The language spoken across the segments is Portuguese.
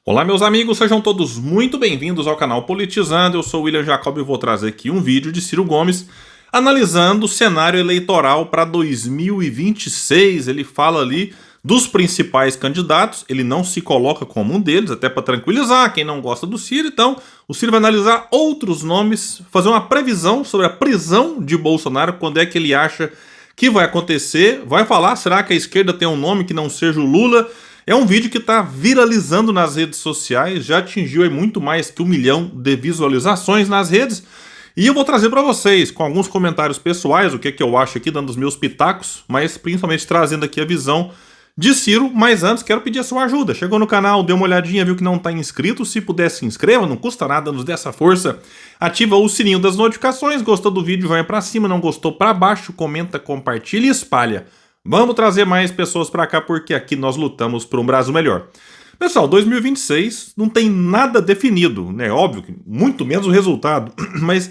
Olá meus amigos, sejam todos muito bem-vindos ao canal Politizando. Eu sou o William Jacob e vou trazer aqui um vídeo de Ciro Gomes analisando o cenário eleitoral para 2026. Ele fala ali dos principais candidatos, ele não se coloca como um deles, até para tranquilizar quem não gosta do Ciro. Então o Ciro vai analisar outros nomes, fazer uma previsão sobre a prisão de Bolsonaro, quando é que ele acha que vai acontecer. Vai falar, será que a esquerda tem um nome que não seja o Lula? É um vídeo que está viralizando nas redes sociais, já atingiu aí muito mais que 1 milhão de visualizações nas redes. E eu vou trazer para vocês, com alguns comentários pessoais, o que eu acho aqui, dando os meus pitacos, mas principalmente trazendo aqui a visão de Ciro. Mas antes, quero pedir a sua ajuda. Chegou no canal, deu uma olhadinha, viu que não está inscrito? Se puder, se inscreva, não custa nada, nos dê essa força. Ativa o sininho das notificações, gostou do vídeo, vai para cima, não gostou para baixo, comenta, compartilha e espalha. Vamos trazer mais pessoas para cá, porque aqui nós lutamos por um Brasil melhor. Pessoal, 2026 não tem nada definido, né? Óbvio que muito menos o resultado. Mas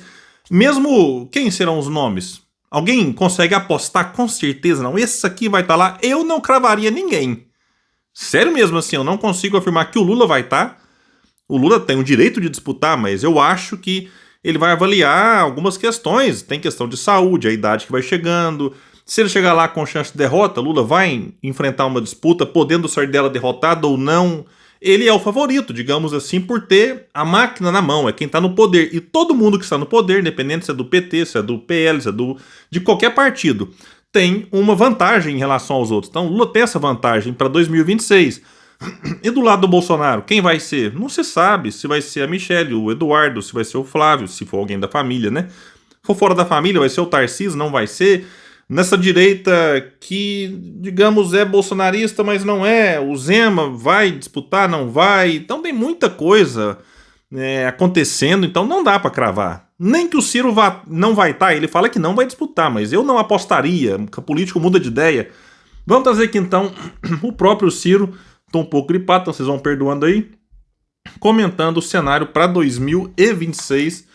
mesmo quem serão os nomes? Alguém consegue apostar com certeza? Não, esse aqui vai estar lá. Eu não cravaria ninguém. Sério mesmo assim, eu não consigo afirmar que o Lula vai estar. O Lula tem o direito de disputar, mas eu acho que ele vai avaliar algumas questões. Tem questão de saúde, a idade que vai chegando. Se ele chegar lá com chance de derrota, Lula vai enfrentar uma disputa podendo sair dela derrotado ou não. Ele é o favorito, digamos assim, por ter a máquina na mão, é quem está no poder. E todo mundo que está no poder, independente se é do PT, se é do PL, se é de qualquer partido, tem uma vantagem em relação aos outros. Então Lula tem essa vantagem para 2026. E do lado do Bolsonaro, quem vai ser? Não se sabe se vai ser a Michelle, o Eduardo, se vai ser o Flávio, se for alguém da família, né? Se for fora da família, vai ser o Tarcísio, não vai ser. Nessa direita que, digamos, é bolsonarista, mas não é. O Zema vai disputar, não vai. Então tem muita coisa acontecendo, então não dá para cravar. Nem que o Ciro não vai estar, ele fala que não vai disputar, mas eu não apostaria, que o político muda de ideia. Vamos trazer aqui então o próprio Ciro, estou um pouco gripado, então vocês vão perdoando aí, comentando o cenário para 2026,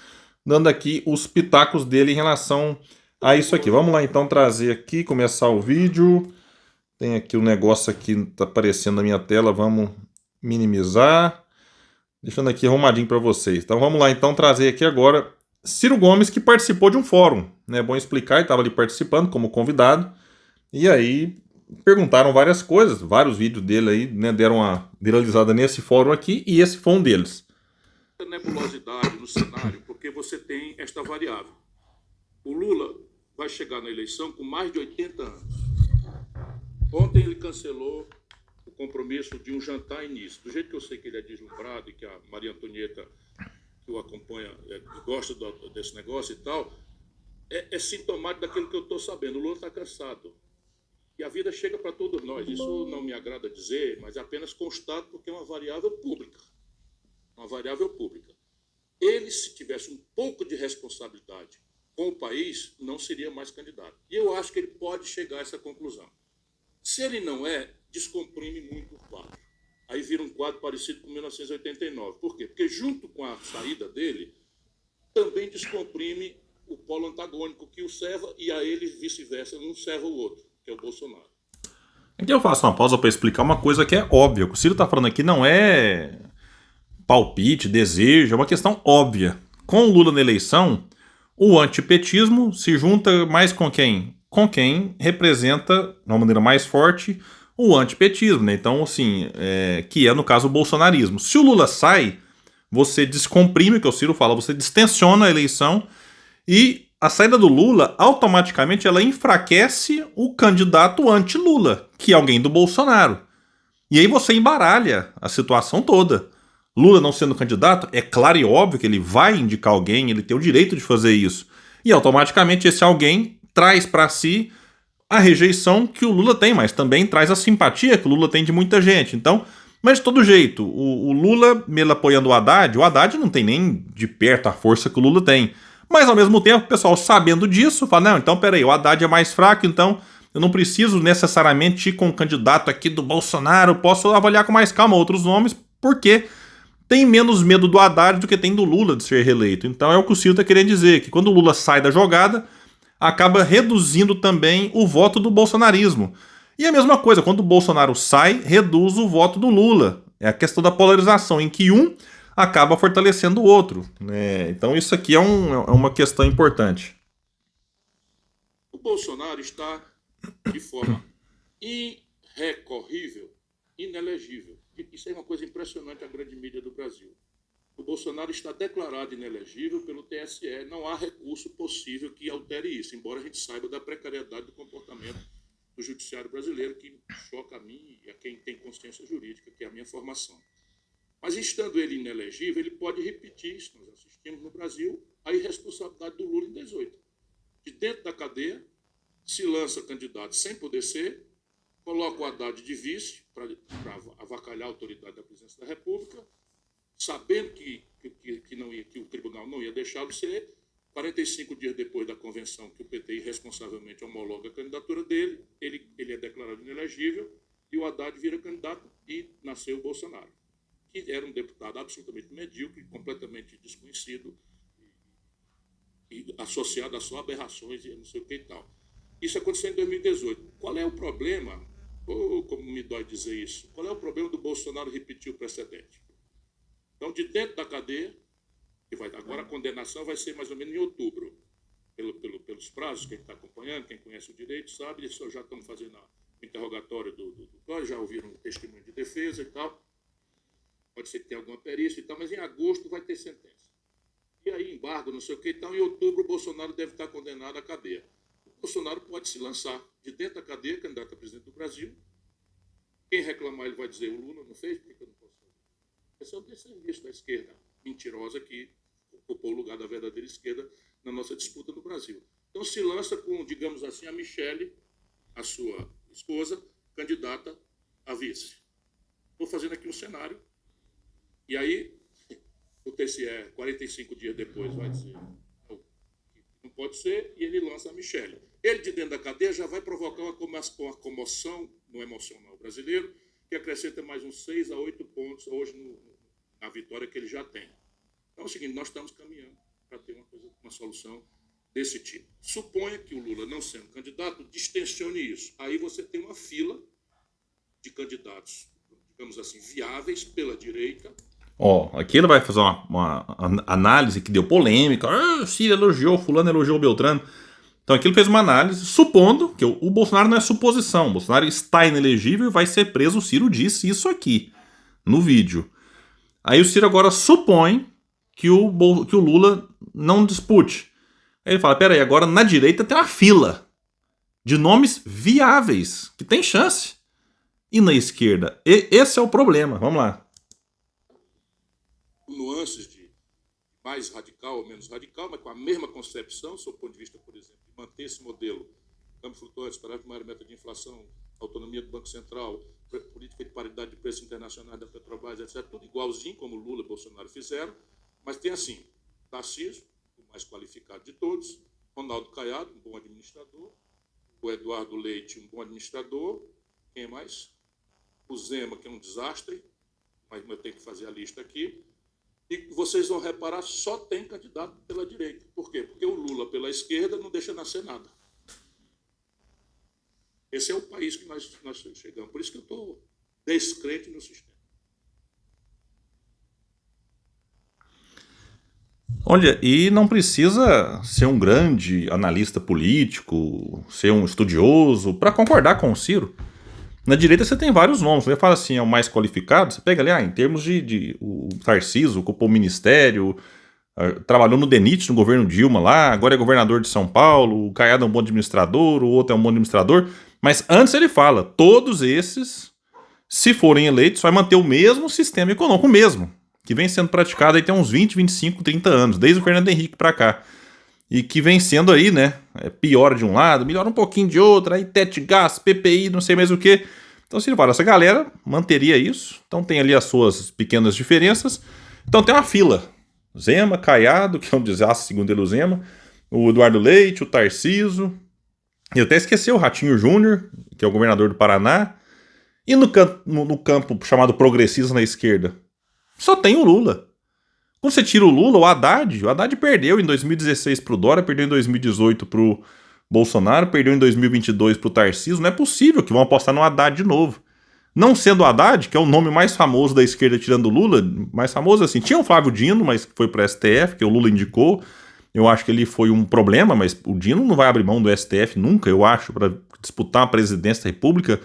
dando aqui os pitacos dele em relação a isso aqui. Vamos lá então trazer aqui, começar o vídeo. Tem aqui o negócio aqui, tá aparecendo na minha tela, vamos minimizar. Deixando aqui arrumadinho para vocês. Então vamos lá então trazer aqui agora Ciro Gomes, que participou de um fórum. É bom explicar, ele estava ali participando como convidado. E aí perguntaram várias coisas, vários vídeos dele aí, né, deram uma viralizada nesse fórum aqui, e esse foi um deles. Nebulosidade no cenário, porque você tem esta variável. O Lula vai chegar na eleição com mais de 80 anos. Ontem ele cancelou o compromisso de um jantar início. Do jeito que eu sei que ele é deslumbrado e que a Maria Antonieta, que o acompanha, gosta desse negócio e tal, é sintomático daquilo que eu estou sabendo. O Lula está cansado. E a vida chega para todos nós. Isso não me agrada dizer, mas apenas constato porque é uma variável pública. Uma variável pública. Ele, se tivesse um pouco de responsabilidade com o país, não seria mais candidato. E eu acho que ele pode chegar a essa conclusão. Se ele não é, descomprime muito o quadro. Aí vira um quadro parecido com 1989. Por quê? Porque junto com a saída dele, também descomprime o polo antagônico que o serva, e a ele vice-versa, um serva o outro, que é o Bolsonaro. Aqui eu faço uma pausa para explicar uma coisa que é óbvia. O que o Ciro está falando aqui não é palpite, desejo, é uma questão óbvia. Com o Lula na eleição, o antipetismo se junta mais com quem? Com quem representa, de uma maneira mais forte, o antipetismo, né? Então, assim, que é, no caso, o bolsonarismo. Se o Lula sai, você descomprime, o que o Ciro fala, você distensiona a eleição, e a saída do Lula, automaticamente, ela enfraquece o candidato anti-Lula, que é alguém do Bolsonaro. E aí você embaralha a situação toda. Lula não sendo candidato, é claro e óbvio que ele vai indicar alguém, ele tem o direito de fazer isso. E automaticamente esse alguém traz para si a rejeição que o Lula tem, mas também traz a simpatia que o Lula tem de muita gente. Então, mas de todo jeito, o Lula, mesmo apoiando o Haddad não tem nem de perto a força que o Lula tem. Mas ao mesmo tempo, o pessoal sabendo disso, fala, não, então peraí, o Haddad é mais fraco, então eu não preciso necessariamente ir com um candidato aqui do Bolsonaro, posso avaliar com mais calma outros nomes, porque tem menos medo do Haddad do que tem do Lula de ser reeleito. Então é o que o Ciro está querendo dizer, que quando o Lula sai da jogada, acaba reduzindo também o voto do bolsonarismo. E a mesma coisa, quando o Bolsonaro sai, reduz o voto do Lula. É a questão da polarização, em que um acaba fortalecendo o outro, né? Então isso aqui é uma questão importante. O Bolsonaro está de forma irrecorrível, inelegível. Isso é uma coisa impressionante, a grande mídia do Brasil. O Bolsonaro está declarado inelegível pelo TSE. Não há recurso possível que altere isso, embora a gente saiba da precariedade do comportamento do judiciário brasileiro, que choca a mim e a quem tem consciência jurídica, que é a minha formação. Mas, estando ele inelegível, ele pode repetir isso. Nós assistimos no Brasil a irresponsabilidade do Lula em 2018. De dentro da cadeia, se lança candidato sem poder ser, coloca o Haddad de vice para avacalhar a autoridade da presidência da República, sabendo que o tribunal não ia deixá-lo ser. 45 dias depois da convenção que o PT irresponsavelmente homologa a candidatura dele, ele é declarado inelegível e o Haddad vira candidato e nasceu o Bolsonaro, que era um deputado absolutamente medíocre, completamente desconhecido e associado a só aberrações e não sei o que e tal. Isso aconteceu em 2018. Qual é o problema? Como me dói dizer isso. Qual é o problema do Bolsonaro repetir o precedente? Então, de dentro da cadeia, agora a condenação vai ser mais ou menos em outubro, pelos prazos, quem está acompanhando, quem conhece o direito sabe, eles já estão fazendo o interrogatório já ouviram o testemunho de defesa e tal, pode ser que tenha alguma perícia e tal, mas em agosto vai ter sentença. E aí, embargo, não sei o que e tal, em outubro o Bolsonaro deve estar condenado à cadeia. O Bolsonaro pode se lançar de dentro da cadeia, candidato a presidente do Brasil. Quem reclamar, ele vai dizer, o Lula não fez, por que eu não posso fazer? Esse é o desserviço da esquerda mentirosa que ocupou o lugar da verdadeira esquerda na nossa disputa no Brasil. Então se lança com, digamos assim, a Michele, a sua esposa, candidata a vice. Estou fazendo aqui um cenário. E aí o TSE, 45 dias depois, vai dizer não pode ser, e ele lança a Michele. Ele, de dentro da cadeia, já vai provocar uma comoção no emocional brasileiro, que acrescenta mais uns 6 a 8 pontos hoje na vitória que ele já tem. Então é o seguinte, nós estamos caminhando para ter uma solução desse tipo. Suponha que o Lula, não sendo candidato, distensione isso. Aí você tem uma fila de candidatos, digamos assim, viáveis pela direita. Aqui ele vai fazer uma análise que deu polêmica. Ciro elogiou, fulano elogiou Beltrano. Então aqui ele fez uma análise, supondo que o Bolsonaro não é suposição. O Bolsonaro está inelegível e vai ser preso. O Ciro disse isso aqui, no vídeo. Aí o Ciro agora supõe que o Lula não dispute. Aí ele fala, peraí, agora na direita tem uma fila de nomes viáveis, que tem chance. E na esquerda? Esse é o problema. Vamos lá. Nuances de mais radical ou menos radical, mas com a mesma concepção, sob o ponto de vista, por exemplo, de manter esse modelo, câmbio flutuante, parágrafo de maior meta de inflação, autonomia do Banco Central, política de paridade de preço internacional da Petrobras, etc., tudo igualzinho como Lula e Bolsonaro fizeram, mas tem assim, Tarcísio, o mais qualificado de todos, Ronaldo Caiado, um bom administrador, o Eduardo Leite, um bom administrador, quem mais? O Zema, que é um desastre, mas eu tenho que fazer a lista aqui. E vocês vão reparar, só tem candidato pela direita. Por quê? Porque o Lula, pela esquerda, não deixa nascer nada. Esse é o país que nós chegamos. Por isso que eu estou descrente no sistema. Olha, e não precisa ser um grande analista político, ser um estudioso, para concordar com o Ciro. Na direita você tem vários nomes. Você fala assim, é o mais qualificado, você pega ali, em termos o Tarcísio ocupou o ministério, trabalhou no DENIT, no governo Dilma lá, agora é governador de São Paulo, o Caiado é um bom administrador, o outro é um bom administrador. Mas antes ele fala, todos esses, se forem eleitos, vai manter o mesmo sistema econômico, mesmo, que vem sendo praticado aí tem uns 20, 25, 30 anos, desde o Fernando Henrique para cá. E que vem sendo aí, né, pior de um lado, melhora um pouquinho de outro, aí teto de gás, PPI, não sei mais o que. Então, se ele fala, essa galera manteria isso, então tem ali as suas pequenas diferenças. Então tem uma fila, Zema, Caiado, que é um desastre segundo ele o Zema, o Eduardo Leite, o Tarcísio, eu até esqueci o Ratinho Júnior, que é o governador do Paraná, e no campo chamado progressista na esquerda, só tem o Lula. Quando você tira o Lula, o Haddad perdeu em 2016 pro Dória, perdeu em 2018 pro Bolsonaro, perdeu em 2022 pro Tarcísio. Não é possível que vão apostar no Haddad de novo. Não sendo o Haddad, que é o nome mais famoso da esquerda tirando o Lula, mais famoso assim, tinha o Flávio Dino, mas foi para o STF, que o Lula indicou. Eu acho que ele foi um problema, mas o Dino não vai abrir mão do STF nunca, eu acho, para disputar a presidência da República.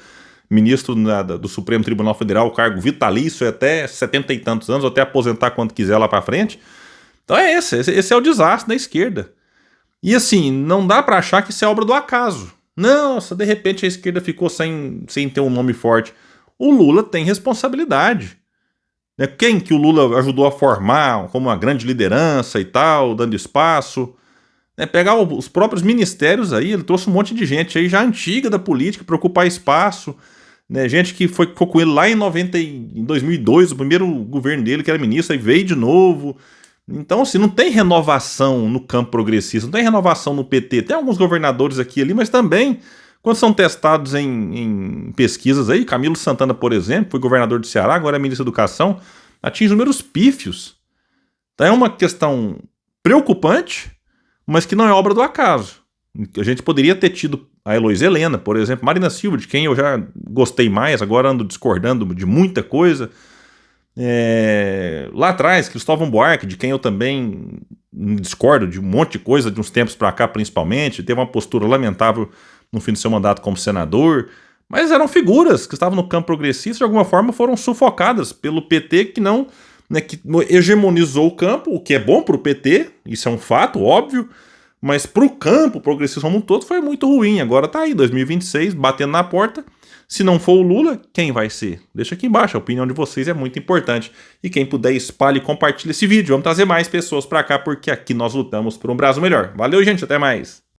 Ministro do Supremo Tribunal Federal, o cargo vitalício, até 70 e tantos anos, ou até aposentar quando quiser lá para frente. Então é esse é o desastre da esquerda. E assim, não dá para achar que isso é obra do acaso. Nossa, de repente a esquerda ficou sem ter um nome forte. O Lula tem responsabilidade. Quem que o Lula ajudou a formar como uma grande liderança e tal, dando espaço. Pegar os próprios ministérios aí, ele trouxe um monte de gente aí já antiga da política para ocupar espaço. Gente que ficou com ele lá em 2002, o primeiro governo dele, que era ministro, aí veio de novo. Então, assim, não tem renovação no campo progressista, não tem renovação no PT. Tem alguns governadores aqui e ali, mas também, quando são testados em pesquisas aí, Camilo Santana, por exemplo, foi governador do Ceará, agora é ministro da Educação, atinge números pífios. Então é uma questão preocupante, mas que não é obra do acaso. A gente poderia ter tido a Heloísa Helena, por exemplo, Marina Silva, de quem eu já gostei mais, agora ando discordando de muita coisa. Lá atrás, Cristóvão Buarque, de quem eu também discordo de um monte de coisa, de uns tempos para cá principalmente, teve uma postura lamentável no fim do seu mandato como senador, mas eram figuras que estavam no campo progressista, de alguma forma foram sufocadas pelo PT, que não, que hegemonizou o campo, o que é bom para o PT, isso é um fato, óbvio, mas para o campo progressista como um todo foi muito ruim. Agora tá aí, 2026, batendo na porta. Se não for o Lula, quem vai ser? Deixa aqui embaixo, a opinião de vocês é muito importante. E quem puder, espalhe e compartilhe esse vídeo. Vamos trazer mais pessoas para cá, porque aqui nós lutamos por um Brasil melhor. Valeu, gente, até mais.